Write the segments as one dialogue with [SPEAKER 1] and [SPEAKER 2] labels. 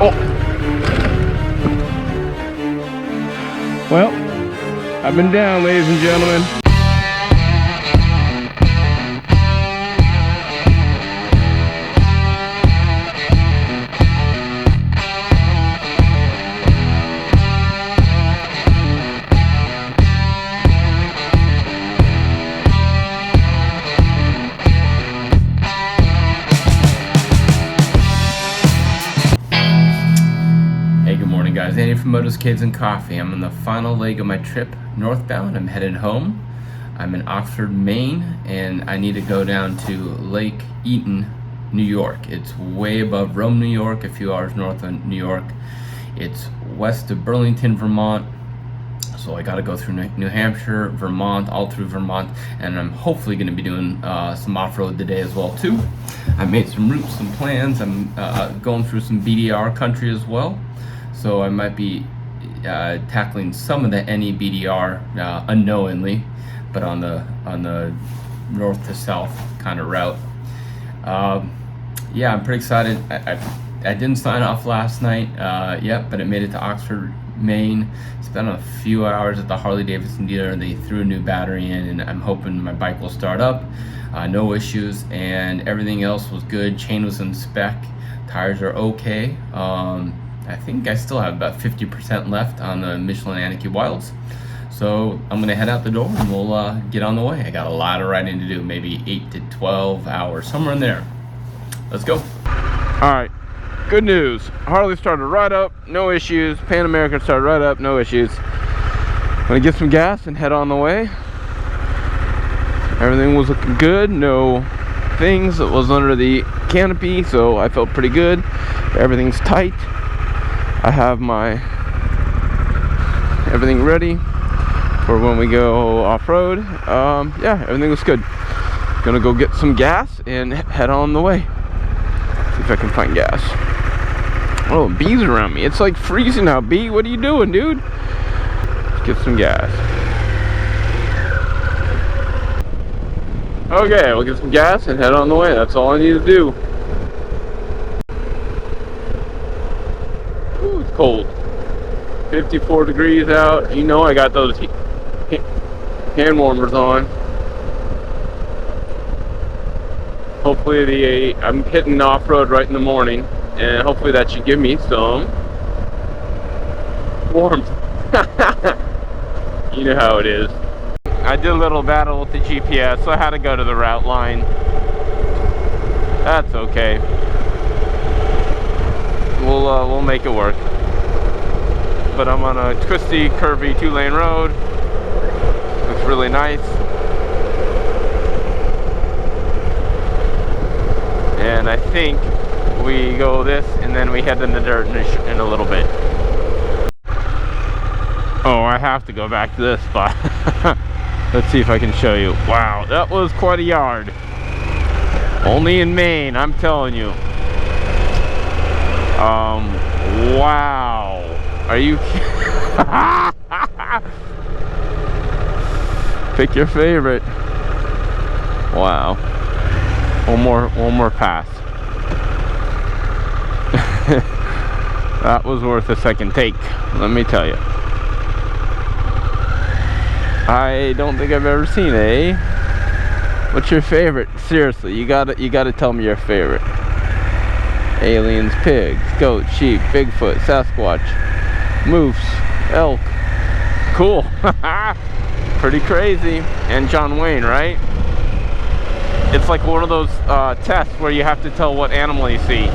[SPEAKER 1] Oh. Well, I've been down, ladies and gentlemen. Guys, Andy from Motos, Kids, and Coffee. I'm on the final leg of my trip northbound. I'm headed home. I'm in Oxford, Maine, and I need to go down to Lake Eaton, New York. It's way above Rome, New York, a few hours north of New York. It's west of Burlington, Vermont. So I got to go through New Hampshire, Vermont, all through Vermont, and I'm hopefully going to be doing some off-road today as well too. I made some routes, some plans. I'm going through some BDR country as well. So I might be tackling some of the NE BDR unknowingly, but on the north to south kind of route. Yeah, I'm pretty excited. I didn't sign off last night yet, but I made it to Oxford, Maine. Spent a few hours at the Harley Davidson dealer. They threw a new battery in, and I'm hoping my bike will start up. No issues, and everything else was good. Chain was in spec. Tires are okay. I think I still have about 50% left on the Michelin Anarchy Wilds. So I'm gonna head out the door and we'll get on the way. I got a lot of riding to do, maybe 8 to 12 hours, somewhere in there. Let's go. All right, good news. Harley started right up, no issues. Panamerica started right up, no issues. I'm gonna get some gas and head on the way. Everything was looking good, no things. It was under the canopy, so I felt pretty good. Everything's tight. I have my everything ready for when we go off-road. Yeah, everything looks good. Gonna go get some gas and head on the way. See if I can find gas. Oh, bees around me. It's like freezing out. Bee, what are you doing, dude? Let's get some gas. Okay, we'll get some gas and head on the way. That's all I need to do. Cold. 54 degrees out. You know I got those hand warmers on. Hopefully I'm hitting off-road right in the morning, and hopefully that should give me some warmth. You know how it is. I did a little battle with the GPS, so I had to go to the route line. That's okay. We'll make it work. But I'm on a twisty, curvy 2-lane road. Looks really nice. And I think we go this and then we head in the dirt in a little bit. Oh, I have to go back to this spot. Let's see if I can show you. Wow, that was quite a yard. Only in Maine, I'm telling you. Wow. Are you kidding? Pick your favorite. Wow. One more pass. That was worth a second take, let me tell you. I don't think I've ever seen a. What's your favorite? Seriously, you gotta tell me your favorite. Aliens, pigs, goats, sheep, Bigfoot, Sasquatch, moose, elk. Cool. Pretty crazy. And John Wayne, right? It's like one of those tests where you have to tell what animal you see.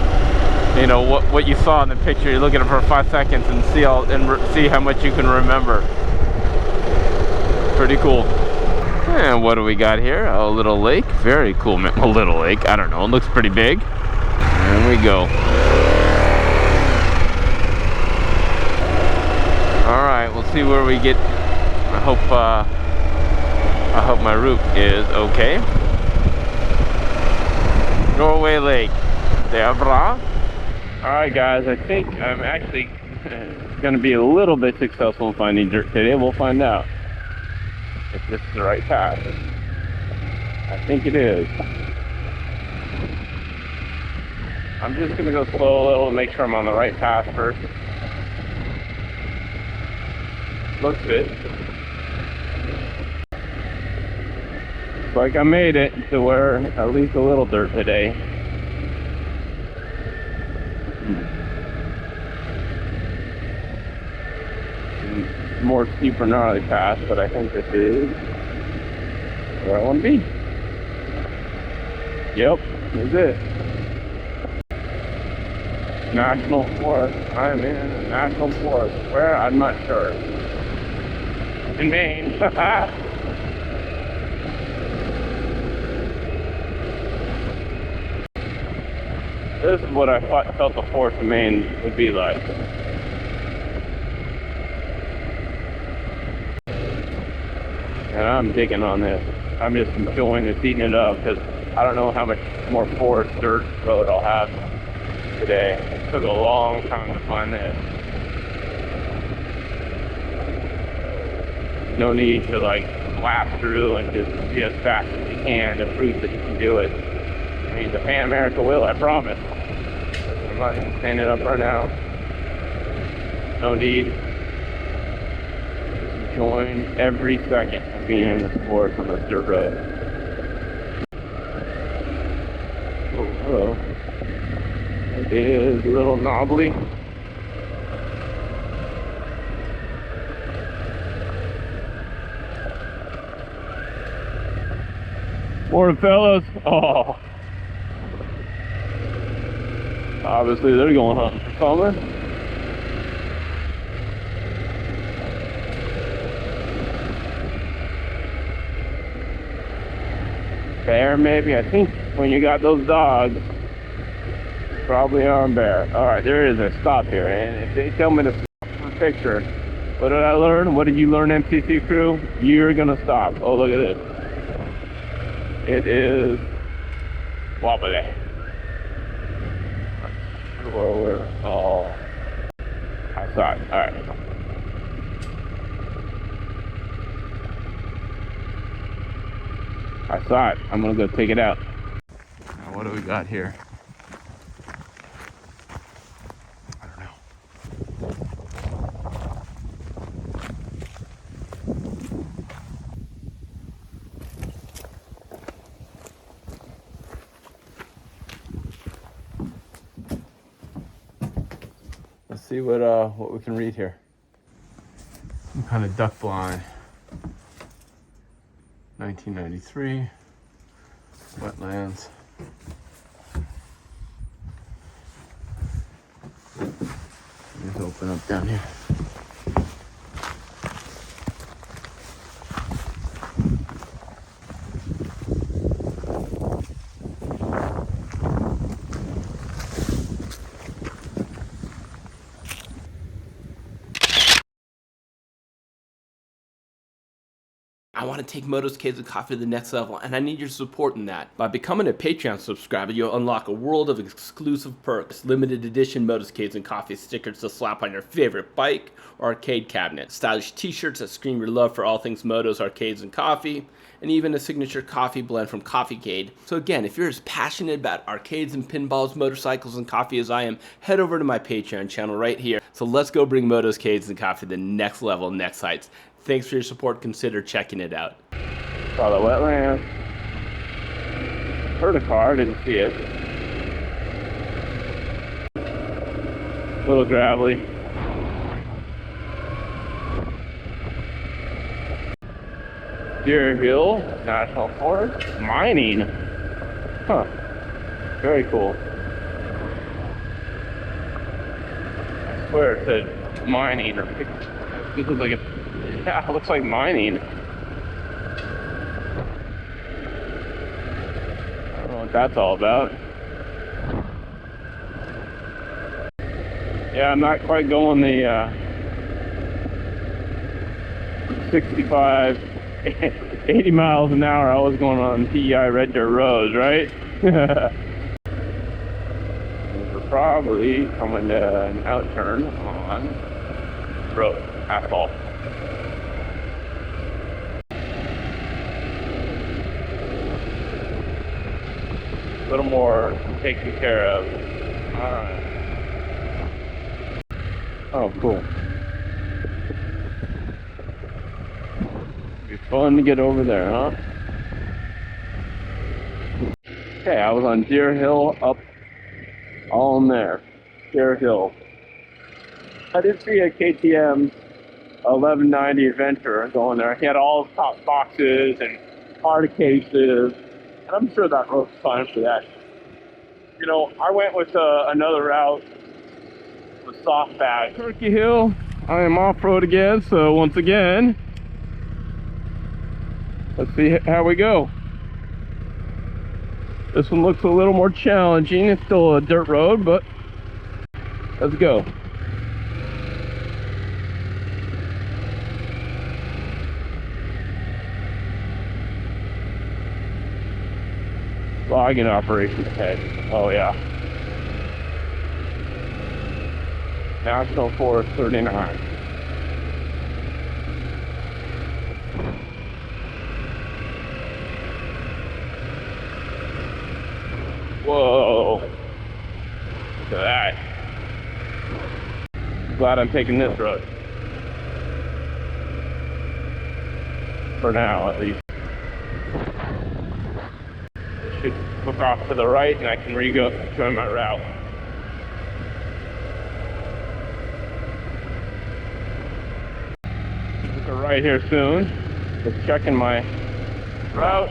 [SPEAKER 1] You know what you saw in the picture. You look at it for 5 seconds and see how much you can remember. Pretty cool. And what do we got here? A little lake. Very cool. A little lake. I don't know. It looks pretty big. And we go. All right. We'll see where we get. I hope my route is okay. Norway Lake. Devra. Alright guys, I think I'm actually going to be a little bit successful in finding dirt today. We'll find out if this is the right path. I think it is. I'm just gonna go slow a little and make sure I'm on the right path first. Looks good. Looks like I made it to where at least a little dirt today. More steeper, gnarly path, but I think this is where I want to be. Yep, this is it. National Forest. I'm in a national forest. Where? I'm not sure. In Maine. This is what I felt the forest in Maine would be like. And I'm digging on this. I'm just enjoying this, eating it up, because I don't know how much more forest dirt road I'll have today. It took a long time to find this. No need to like blast through and just be as fast as you can to prove that you can do it. I mean, the Panamerica will, I promise. I'm not even standing up right now. No need. Just enjoying every second of being in this forest on this dirt road. Oh, hello. It is a little knobbly. Morning, fellas. Oh. Obviously, they're going hunting for something. Bear, maybe? I think when you got those dogs, probably on bear. Alright, there is a stop here. And if they tell me to stop for a picture, what did I learn? What did you learn, MCC crew? You're gonna stop. Oh, look at this. It is wobbly. Oh, I saw it. All right. I saw it. I'm gonna go take it out. Now, what do we got here? I don't know. Let's see what we can read here. Some kind of duck blind. 1993. Wetlands. Let's open up down here.
[SPEAKER 2] I want to take Motos, Kids, and Coffee to the next level, and I need your support in that. By becoming a Patreon subscriber, you'll unlock a world of exclusive perks, limited edition Motos, Kids, and Coffee stickers to slap on your favorite bike or arcade cabinet, stylish t-shirts that scream your love for all things motos, arcades, and coffee, and even a signature coffee blend from Coffeecade. So again, if you're as passionate about arcades and pinballs, motorcycles, and coffee as I am, head over to my Patreon channel right here. So let's go bring Motos, Kids, and Coffee to the next level, next heights. Thanks for your support. Consider checking it out.
[SPEAKER 1] Saw the wetlands. Heard a car, didn't see it. A little gravelly. Deer Hill National Forest. Mining. Huh. Very cool. I swear it said mining or this looks like a yeah, it looks like mining. I don't know what that's all about. Yeah, I'm not quite going the 65, 80 miles an hour I was going on PEI Red Dirt roads, right? We're probably coming to an outturn on road, asphalt. A little more taken care of. Alright. Oh, cool. Be fun to get over there, huh? Okay, I was on Deer Hill, up all in there. Deer Hill. I did see a KTM 1190 Adventure going there. He had all his top boxes and hard cases, and I'm sure that road's fine for that. You know, I went with another route with soft bag. Turkey Hill, I am off-road again, so once again, let's see how we go. This one looks a little more challenging. It's still a dirt road, but let's go. Logging operation ahead. Oh yeah. National Forest 39. Whoa. Look at that. I'm glad I'm taking this road. For now, at least. Should hook off to the right and I can join my route. Hook a right here soon. Just checking my route.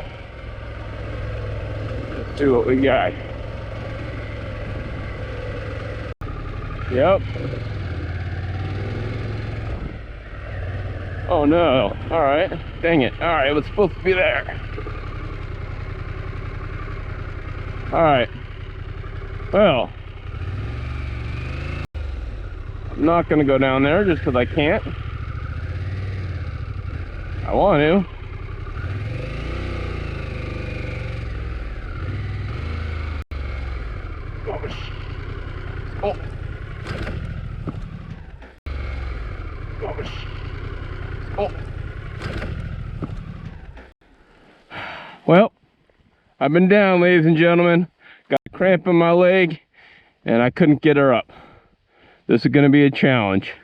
[SPEAKER 1] Let's see what we got. Yep. Oh no. Alright. Dang it. Alright, it was supposed to be there. Alright. Well, I'm not going to go down there just because I can't. I want to. Oh. Oh. Well, I've been down, ladies and gentlemen. Got a cramp in my leg, and I couldn't get her up. This is going to be a challenge.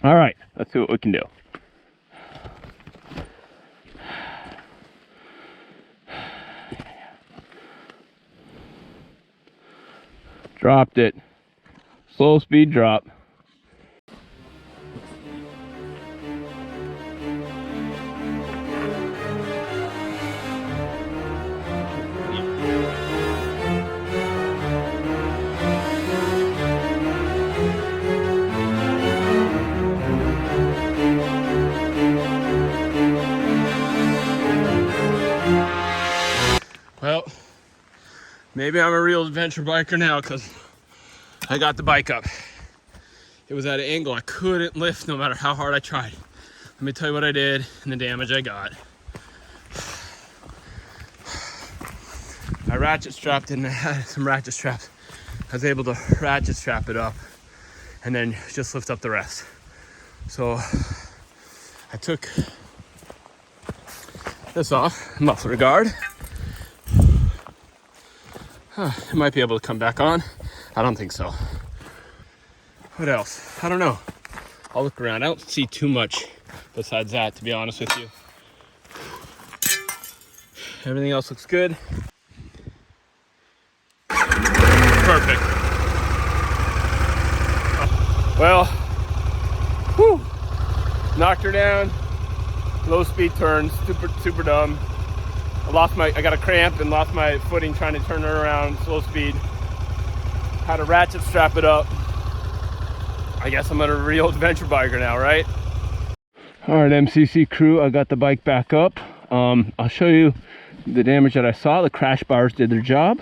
[SPEAKER 1] All right, let's see what we can do. Dropped it. Slow speed drop. Well, maybe I'm a real adventure biker now because I got the bike up. It was at an angle I couldn't lift no matter how hard I tried. Let me tell you what I did and the damage I got. I ratchet strapped it and I had some ratchet straps. I was able to ratchet strap it up and then just lift up the rest. So I took this off, muffler guard. It might be able to come back on. I don't think so. What else? I don't know. I'll look around. I don't see too much besides that, to be honest with you. Everything else looks good. Perfect. Well, whew, knocked her down. Low speed turns, super dumb. I got a cramp and lost my footing trying to turn her around, slow speed. Had to ratchet strap it up. I guess I'm a real adventure biker now, right? All right, MCC crew, I got the bike back up. I'll show you the damage that I saw. The crash bars did their job.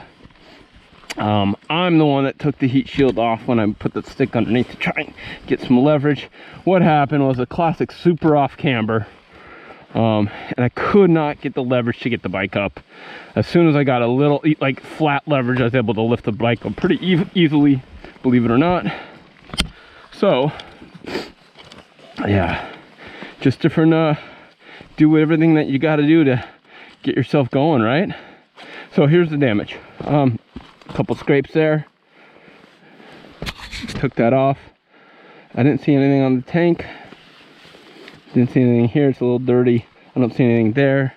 [SPEAKER 1] I'm the one that took the heat shield off when I put the stick underneath to try and get some leverage. What happened was a classic super off camber. And I could not get the leverage to get the bike up. As soon as I got a little like flat leverage, I was able to lift the bike up pretty easily, believe it or not. So yeah, just different do everything that you got to do to get yourself going, right? So here's the damage. A couple scrapes there. Took that off. I didn't see anything on the tank. Didn't see anything here. It's a little dirty. I don't see anything there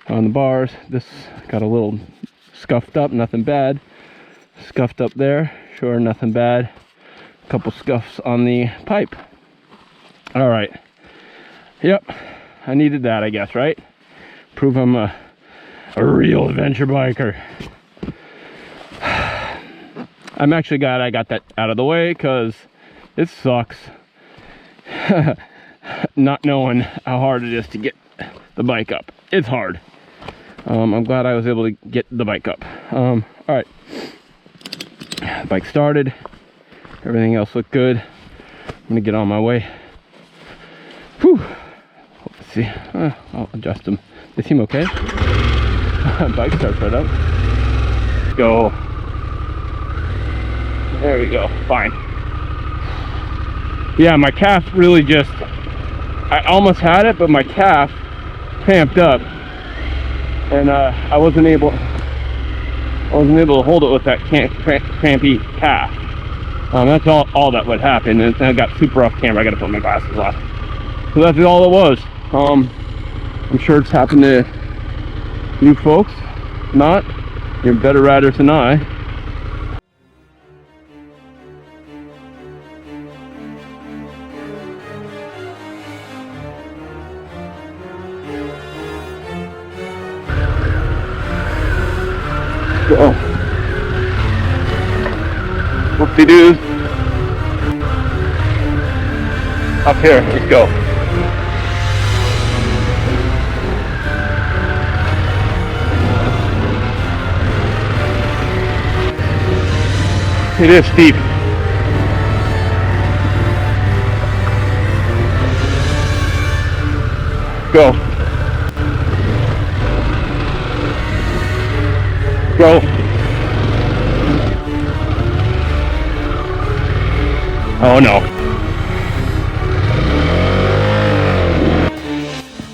[SPEAKER 1] on the bars. This got a little scuffed up, nothing bad. Scuffed up there, sure, nothing bad. A couple scuffs on the pipe. All right. Yep, I needed that, I guess, right? Prove I'm a real adventure biker. I'm actually glad I got that out of the way, because it sucks not knowing how hard it is to get the bike up. It's hard. I'm glad I was able to get the bike up. All right, the bike started. Everything else looked good. I'm gonna get on my way. Whew. Let's see. I'll adjust them. They seem okay. Bike starts right up. Go. There we go. Fine. Yeah, my calf really just, I almost had it, but my calf cramped up, and I wasn't able to hold it with that crampy calf. That's all that would happen. And I got super off camera. I got to put my glasses on. So that's all it was. I'm sure it's happened to you folks. If not, you're better riders than I. Oh, whoopsie-doos. Up here, let's go. It is steep. Go. Go. Oh no.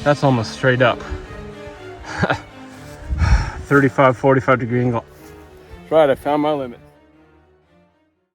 [SPEAKER 1] That's almost straight up. 35, 45 degree angle. That's right, I found my limits.